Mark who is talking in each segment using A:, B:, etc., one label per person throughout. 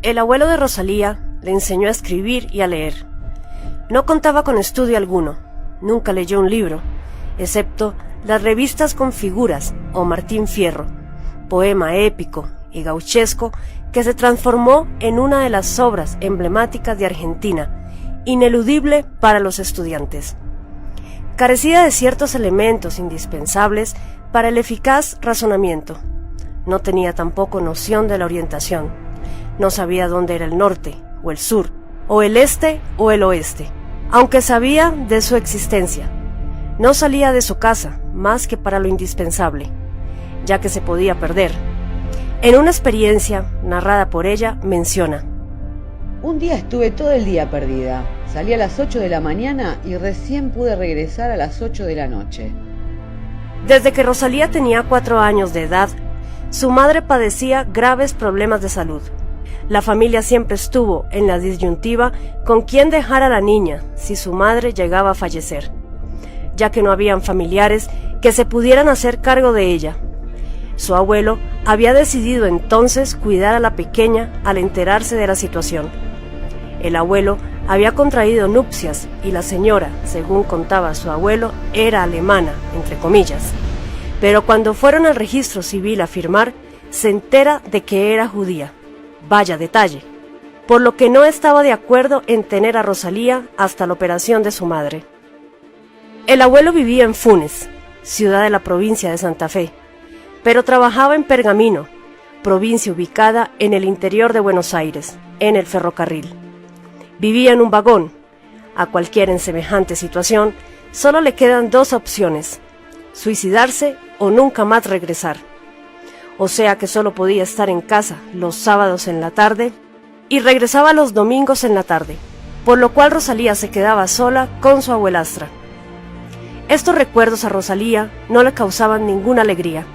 A: El abuelo de Rosalía le enseñó a escribir y a leer. No contaba con estudio alguno, nunca leyó un libro, excepto las revistas con figuras o Martín Fierro, poema épico y gauchesco que se transformó en una de las obras emblemáticas de Argentina, ineludible para los estudiantes. Carecía de ciertos elementos indispensables para el eficaz razonamiento. No tenía tampoco noción de la orientación. No sabía dónde era el norte o el sur, o el este o el oeste, aunque sabía de su existencia. No salía de su casa más que para lo indispensable, ya que se podía perder. En una experiencia narrada por ella menciona:
B: un día estuve todo el día perdida. Salí a las 8 de la mañana y recién pude regresar a las 8 de la noche.
A: Desde que Rosalía tenía 4 años de edad, su madre padecía graves problemas de salud. La familia siempre estuvo en la disyuntiva con quién dejar a la niña si su madre llegaba a fallecer, ya que no habían familiares que se pudieran hacer cargo de ella. Su abuelo había decidido entonces cuidar a la pequeña al enterarse de la situación. El abuelo había contraído nupcias y la señora, según contaba su abuelo, era alemana, entre comillas. Pero cuando fueron al registro civil a firmar, se entera de que era judía. Vaya detalle. Por lo que no estaba de acuerdo en tener a Rosalía hasta la operación de su madre. El abuelo vivía en Funes, ciudad de la provincia de Santa Fe, pero trabajaba en Pergamino, provincia ubicada en el interior de Buenos Aires, en el ferrocarril. Vivía en un vagón. A cualquiera en semejante situación, solo le quedan 2 opciones: suicidarse o nunca más regresar. O sea que solo podía estar en casa los sábados en la tarde y regresaba los domingos en la tarde, por lo cual Rosalía se quedaba sola con su abuelastra. Estos recuerdos a Rosalía no le causaban ninguna alegría.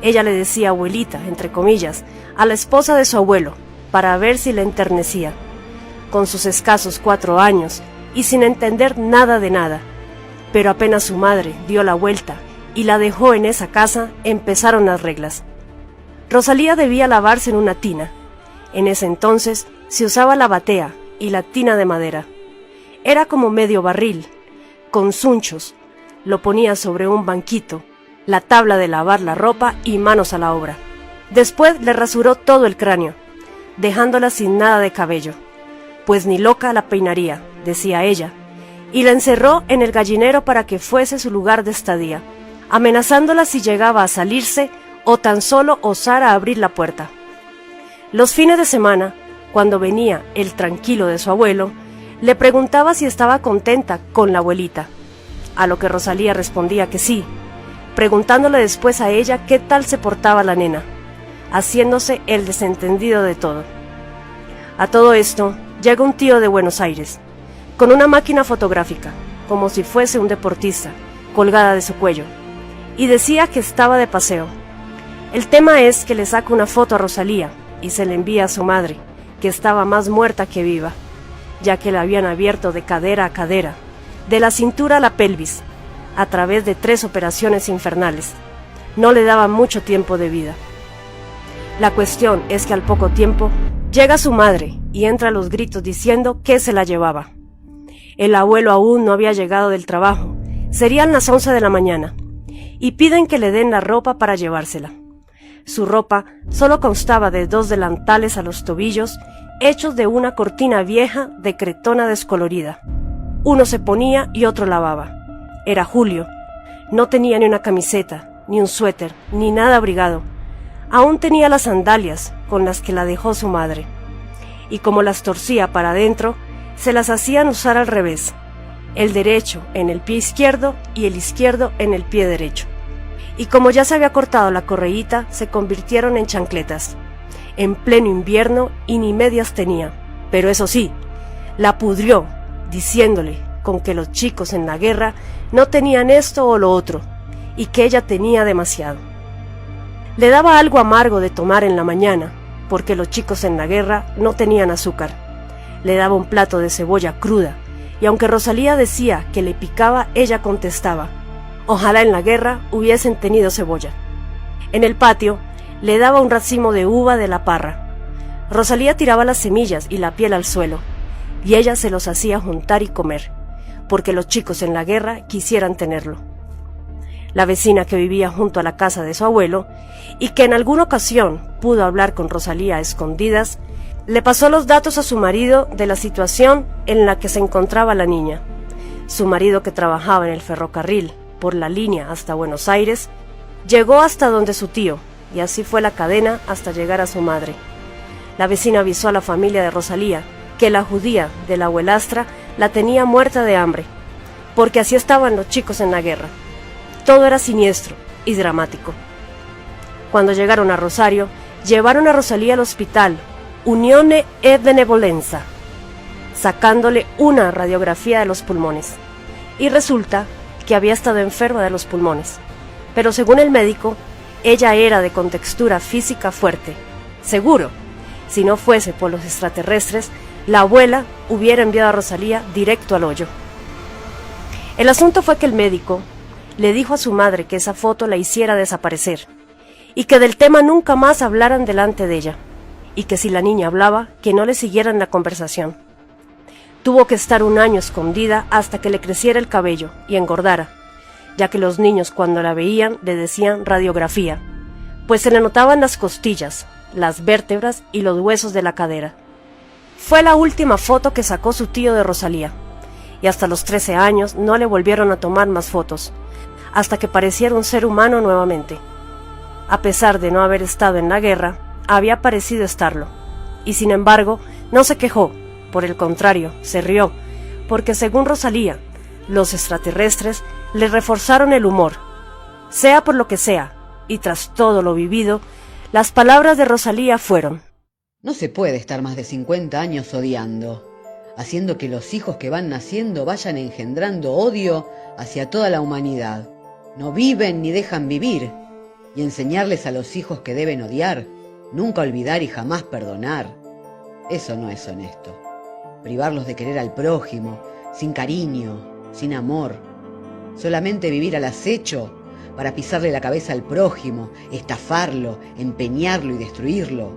A: Ella le decía abuelita, entre comillas, a la esposa de su abuelo, para ver si le enternecía. Con sus escasos 4 años y sin entender nada de nada. Pero apenas su madre dio la vuelta y la dejó en esa casa, empezaron las reglas. Rosalía debía lavarse en una tina. En ese entonces se usaba la batea y la tina de madera. Era como medio barril, con sunchos. Lo ponía sobre un banquito, la tabla de lavar la ropa y manos a la obra. Después le rasuró todo el cráneo, dejándola sin nada de cabello, pues ni loca la peinaría, decía ella, y la encerró en el gallinero para que fuese su lugar de estadía, amenazándola si llegaba a salirse o tan solo osara abrir la puerta. Los fines de semana, cuando venía el tranquilo de su abuelo, le preguntaba si estaba contenta con la abuelita, a lo que Rosalía respondía que sí, preguntándole después a ella qué tal se portaba la nena, haciéndose el desentendido de todo. A todo esto, llega un tío de Buenos Aires, con una máquina fotográfica, como si fuese un deportista, colgada de su cuello, y decía que estaba de paseo. El tema es que le saca una foto a Rosalía y se le envía a su madre, que estaba más muerta que viva, ya que la habían abierto de cadera a cadera, de la cintura a la pelvis, a través de 3 operaciones infernales. No le daban mucho tiempo de vida. La cuestión es que al poco tiempo llega su madre y entra a los gritos diciendo que se la llevaba. El abuelo aún no había llegado del trabajo, serían las 11 de la mañana, y piden que le den la ropa para llevársela. Su ropa solo constaba de 2 delantales a los tobillos, hechos de una cortina vieja de cretona descolorida. Uno se ponía y otro lavaba. Era julio. No tenía ni una camiseta, ni un suéter, ni nada abrigado. Aún tenía las sandalias con las que la dejó su madre. Y como las torcía para adentro, se las hacían usar al revés, el derecho en el pie izquierdo y el izquierdo en el pie derecho. Y como ya se había cortado la correíta, se convirtieron en chancletas, en pleno invierno, y ni medias tenía. Pero eso sí, la pudrió, diciéndole con que los chicos en la guerra no tenían esto o lo otro, y que ella tenía demasiado. Le daba algo amargo de tomar en la mañana, porque los chicos en la guerra no tenían azúcar. Le daba un plato de cebolla cruda, y aunque Rosalía decía que le picaba, ella contestaba: ojalá en la guerra hubiesen tenido cebolla. En el patio le daba un racimo de uva de la parra. Rosalía tiraba las semillas y la piel al suelo, y ella se los hacía juntar y comer, porque los chicos en la guerra quisieran tenerlo. La vecina que vivía junto a la casa de su abuelo, y que en alguna ocasión pudo hablar con Rosalía a escondidas, le pasó los datos a su marido de la situación en la que se encontraba la niña. Su marido, que trabajaba en el ferrocarril por la línea hasta Buenos Aires, llegó hasta donde su tío, y así fue la cadena hasta llegar a su madre. La vecina avisó a la familia de Rosalía que la judía de la abuelastra la tenía muerta de hambre, porque así estaban los chicos en la guerra. Todo era siniestro y dramático. Cuando llegaron a Rosario, llevaron a Rosalía al hospital Unione e Benevolenza, sacándole una radiografía de los pulmones, y resulta que había estado enferma de los pulmones, pero según el médico, ella era de contextura física fuerte. Seguro, si no fuese por los extraterrestres, la abuela hubiera enviado a Rosalía directo al hoyo. El asunto fue que el médico le dijo a su madre que esa foto la hiciera desaparecer, y que del tema nunca más hablaran delante de ella, y que si la niña hablaba, que no le siguieran la conversación. Tuvo que estar un año escondida hasta que le creciera el cabello y engordara, ya que los niños cuando la veían le decían radiografía, pues se le notaban las costillas, las vértebras y los huesos de la cadera. Fue la última foto que sacó su tío de Rosalía, y hasta los 13 años no le volvieron a tomar más fotos, hasta que pareciera un ser humano nuevamente. A pesar de no haber estado en la guerra, había parecido estarlo, y sin embargo no se quejó, por el contrario, se rió, porque según Rosalía, los extraterrestres le reforzaron el humor. Sea por lo que sea, y tras todo lo vivido, las palabras de Rosalía fueron:
B: No se puede estar más de 50 años odiando, haciendo que los hijos que van naciendo vayan engendrando odio hacia toda la humanidad. No viven ni dejan vivir, y enseñarles a los hijos que deben odiar, nunca olvidar y jamás perdonar. Eso no es honesto. Privarlos de querer al prójimo, sin cariño, sin amor. Solamente vivir al acecho para pisarle la cabeza al prójimo, estafarlo, empeñarlo y destruirlo.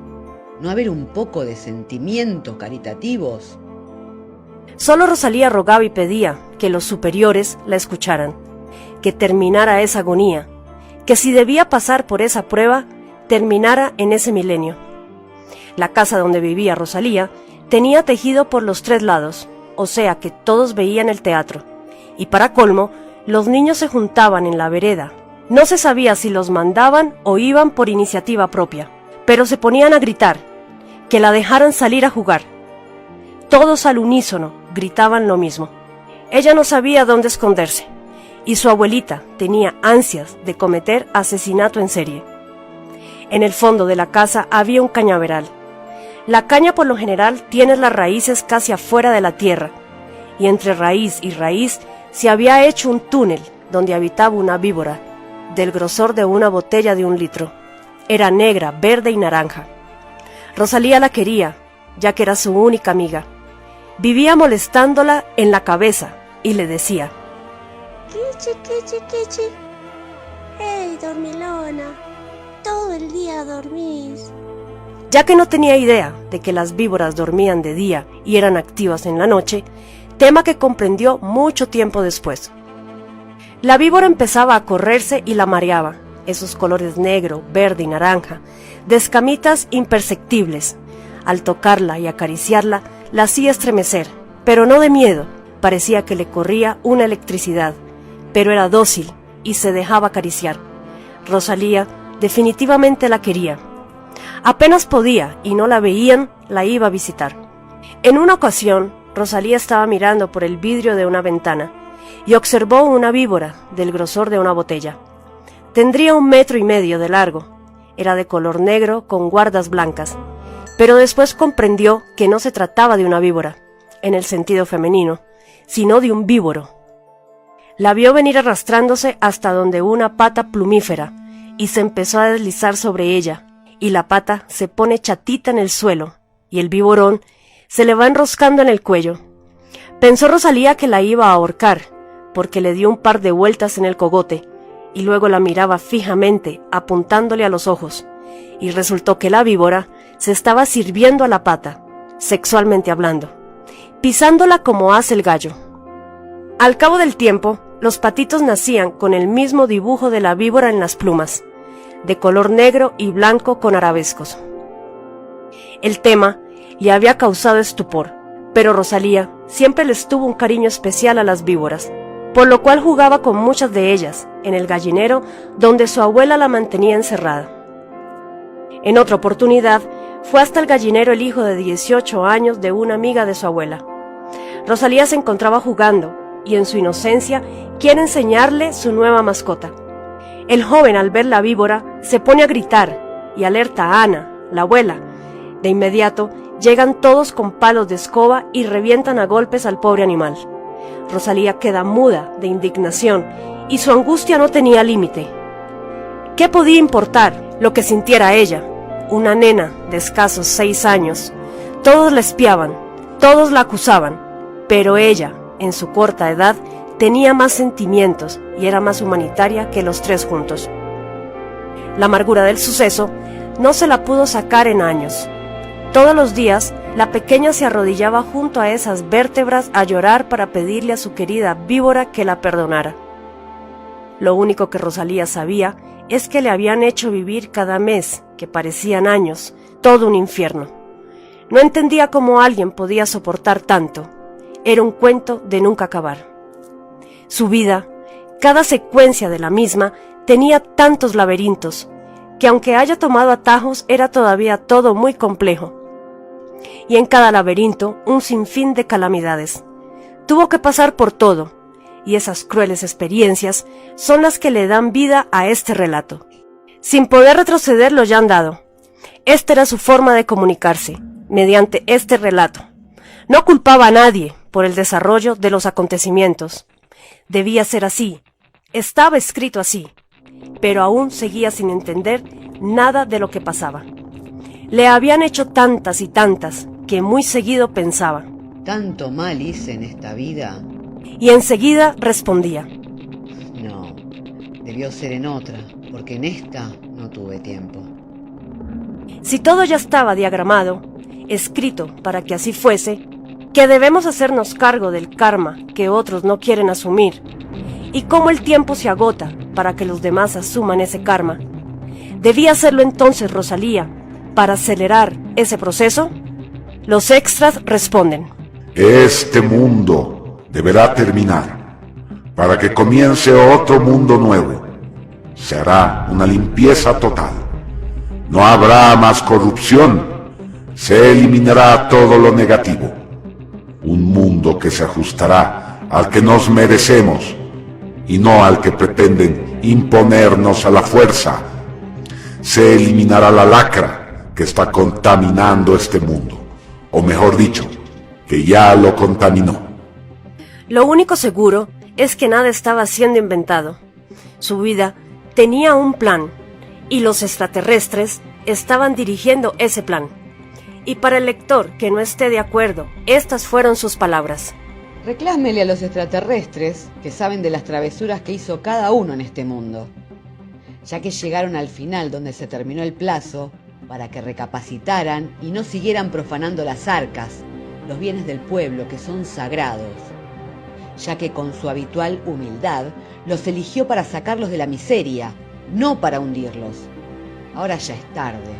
B: ¿No haber un poco de sentimientos caritativos?
A: Solo Rosalía rogaba y pedía que los superiores la escucharan, que terminara esa agonía, que si debía pasar por esa prueba, terminara en ese milenio. La casa donde vivía Rosalía tenía tejido por los 3 lados, o sea que todos veían el teatro, y para colmo, los niños se juntaban en la vereda. No se sabía si los mandaban o iban por iniciativa propia, pero se ponían a gritar, que la dejaran salir a jugar. Todos al unísono gritaban lo mismo. Ella no sabía dónde esconderse, y su abuelita tenía ansias de cometer asesinato en serie. En el fondo de la casa había un cañaveral. La caña por lo general tiene las raíces casi afuera de la tierra, y entre raíz y raíz se había hecho un túnel donde habitaba una víbora, del grosor de una botella de 1 litro. Era negra, verde y naranja. Rosalía la quería, ya que era su única amiga. Vivía molestándola en la cabeza y le decía:
C: Kichi, kichi, kichi. Hey, dormilona, todo el día dormís.
A: Ya que no tenía idea de que las víboras dormían de día y eran activas en la noche, tema que comprendió mucho tiempo después. La víbora empezaba a correrse y la mareaba, esos colores negro, verde y naranja, de escamitas imperceptibles. Al tocarla y acariciarla, la hacía estremecer, pero no de miedo, parecía que le corría una electricidad, pero era dócil y se dejaba acariciar. Rosalía definitivamente la quería. Apenas podía y no la veían, la iba a visitar. En una ocasión, Rosalía estaba mirando por el vidrio de una ventana y observó una víbora del grosor de una botella. Tendría 1,5 metros de largo. Era de color negro con guardas blancas, pero después comprendió que no se trataba de una víbora, en el sentido femenino, sino de un víboro. La vio venir arrastrándose hasta donde una pata plumífera y se empezó a deslizar sobre ella, y la pata se pone chatita en el suelo, y el víborón se le va enroscando en el cuello. Pensó Rosalía que la iba a ahorcar, porque le dio un par de vueltas en el cogote, y luego la miraba fijamente, apuntándole a los ojos, y resultó que la víbora se estaba sirviendo a la pata, sexualmente hablando, pisándola como hace el gallo. Al cabo del tiempo, los patitos nacían con el mismo dibujo de la víbora en las plumas, de color negro y blanco con arabescos. El tema le había causado estupor, pero Rosalía siempre les tuvo un cariño especial a las víboras, por lo cual jugaba con muchas de ellas en el gallinero donde su abuela la mantenía encerrada. En otra oportunidad, fue hasta el gallinero el hijo de 18 años de una amiga de su abuela. Rosalía se encontraba jugando y en su inocencia quiere enseñarle su nueva mascota. El joven, al ver la víbora, se pone a gritar y alerta a Ana, la abuela. De inmediato llegan todos con palos de escoba y revientan a golpes al pobre animal. Rosalía queda muda de indignación y su angustia no tenía límite. ¿Qué podía importar lo que sintiera ella, una nena de escasos 6 años? Todos la espiaban, todos la acusaban, pero ella, en su corta edad, tenía más sentimientos y era más humanitaria que los 3 juntos. La amargura del suceso no se la pudo sacar en años. Todos los días, la pequeña se arrodillaba junto a esas vértebras a llorar para pedirle a su querida víbora que la perdonara. Lo único que Rosalía sabía es que le habían hecho vivir cada mes, que parecían años, todo un infierno. No entendía cómo alguien podía soportar tanto. Era un cuento de nunca acabar. Su vida, cada secuencia de la misma, tenía tantos laberintos, que aunque haya tomado atajos, era todavía todo muy complejo. Y en cada laberinto, un sinfín de calamidades. Tuvo que pasar por todo, y esas crueles experiencias son las que le dan vida a este relato. Sin poder retroceder lo ya andado. Esta era su forma de comunicarse, mediante este relato. No culpaba a nadie por el desarrollo de los acontecimientos. Debía ser así, estaba escrito así, pero aún seguía sin entender nada de lo que pasaba. Le habían hecho tantas y tantas que muy seguido pensaba.
B: ¿Tanto mal hice en esta vida?
A: Y enseguida respondía.
B: No, debió ser en otra, porque en esta no tuve tiempo.
A: Si todo ya estaba diagramado, escrito para que así fuese, que debemos hacernos cargo del karma que otros no quieren asumir, y cómo el tiempo se agota para que los demás asuman ese karma. ¿Debía hacerlo entonces Rosalía para acelerar ese proceso? Los extras responden.
D: Este mundo deberá terminar para que comience otro mundo nuevo. Se hará una limpieza total. No habrá más corrupción. Se eliminará todo lo negativo. Un mundo que se ajustará al que nos merecemos y no al que pretenden imponernos a la fuerza. Se eliminará la lacra que está contaminando este mundo, o mejor dicho, que ya lo contaminó.
A: Lo único seguro es que nada estaba siendo inventado. Su vida tenía un plan, y los extraterrestres estaban dirigiendo ese plan. Y para el lector que no esté de acuerdo, estas fueron sus palabras.
B: Reclámele a los extraterrestres que saben de las travesuras que hizo cada uno en este mundo, ya que llegaron al final donde se terminó el plazo para que recapacitaran y no siguieran profanando las arcas, los bienes del pueblo que son sagrados, ya que con su habitual humildad los eligió para sacarlos de la miseria, no para hundirlos. Ahora ya es tarde.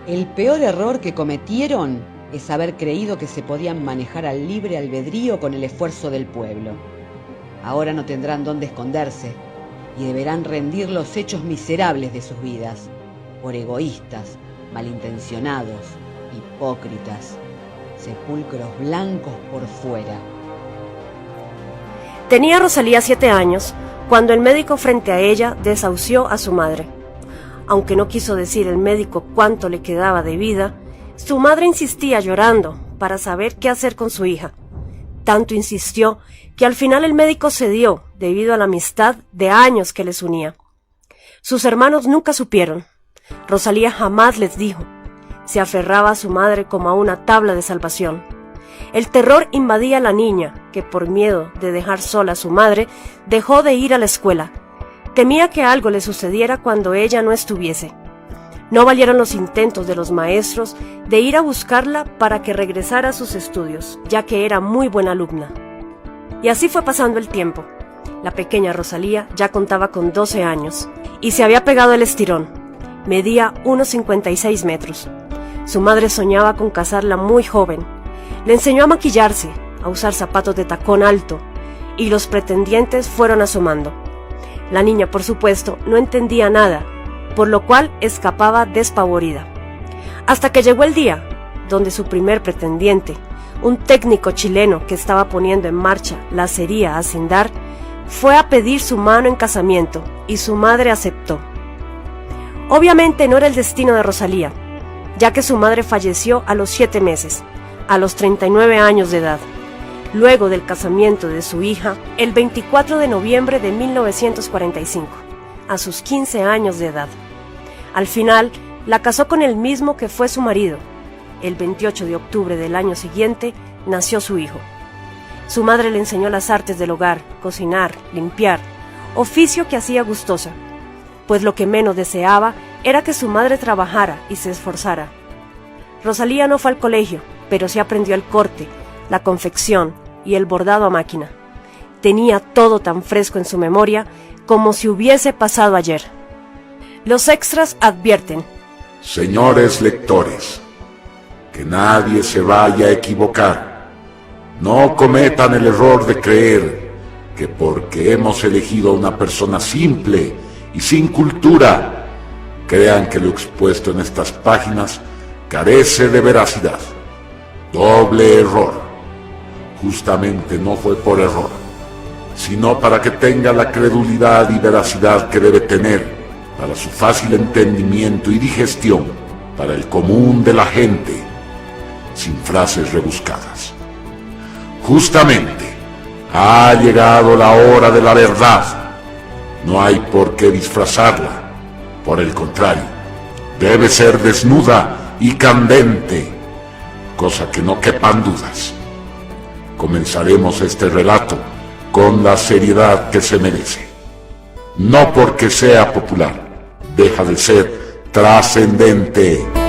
B: El peor error que cometieron es haber creído que se podían manejar al libre albedrío con el esfuerzo del pueblo. Ahora no tendrán dónde esconderse y deberán rendir los hechos miserables de sus vidas, por egoístas, malintencionados, hipócritas, sepulcros blancos por fuera.
A: Tenía Rosalía 7 años cuando el médico frente a ella desahució a su madre. Aunque no quiso decir el médico cuánto le quedaba de vida, su madre insistía llorando para saber qué hacer con su hija. Tanto insistió que al final el médico cedió debido a la amistad de años que les unía. Sus hermanos nunca supieron. Rosalía jamás les dijo. Se aferraba a su madre como a una tabla de salvación. El terror invadía a la niña, que por miedo de dejar sola a su madre, dejó de ir a la escuela. Temía que algo le sucediera cuando ella no estuviese. No valieron los intentos de los maestros de ir a buscarla para que regresara a sus estudios, ya que era muy buena alumna. Y así fue pasando el tiempo. La pequeña Rosalía ya contaba con 12 años y se había pegado el estirón. Medía unos 56 metros. Su madre soñaba con casarla muy joven. Le enseñó a maquillarse, a usar zapatos de tacón alto, y los pretendientes fueron asomando. La niña, por supuesto, no entendía nada, por lo cual escapaba despavorida. Hasta que llegó el día donde su primer pretendiente, un técnico chileno que estaba poniendo en marcha la acería Hacendar, fue a pedir su mano en casamiento y su madre aceptó. Obviamente no era el destino de Rosalía, ya que su madre falleció a los 7 meses, a los 39 años de edad, luego del casamiento de su hija el 24 de noviembre de 1945, a sus 15 años de edad. Al final, la casó con el mismo que fue su marido. El 28 de octubre del año siguiente nació su hijo. Su madre le enseñó las artes del hogar, cocinar, limpiar, oficio que hacía gustosa, pues lo que menos deseaba era que su madre trabajara y se esforzara. Rosalía no fue al colegio, pero sí aprendió el corte, la confección y el bordado a máquina. Tenía todo tan fresco en su memoria como si hubiese pasado ayer. Los extras advierten:
D: señores lectores, que nadie se vaya a equivocar. No cometan el error de creer que porque hemos elegido a una persona simple y sin cultura, crean que lo expuesto en estas páginas carece de veracidad. Doble error. Justamente no fue por error, sino para que tenga la credulidad y veracidad que debe tener para su fácil entendimiento y digestión para el común de la gente, sin frases rebuscadas. Justamente ha llegado la hora de la verdad. No hay por qué disfrazarla. Por el contrario, debe ser desnuda y candente, cosa que no quepan dudas. Comenzaremos este relato con la seriedad que se merece. No porque sea popular, deja de ser trascendente.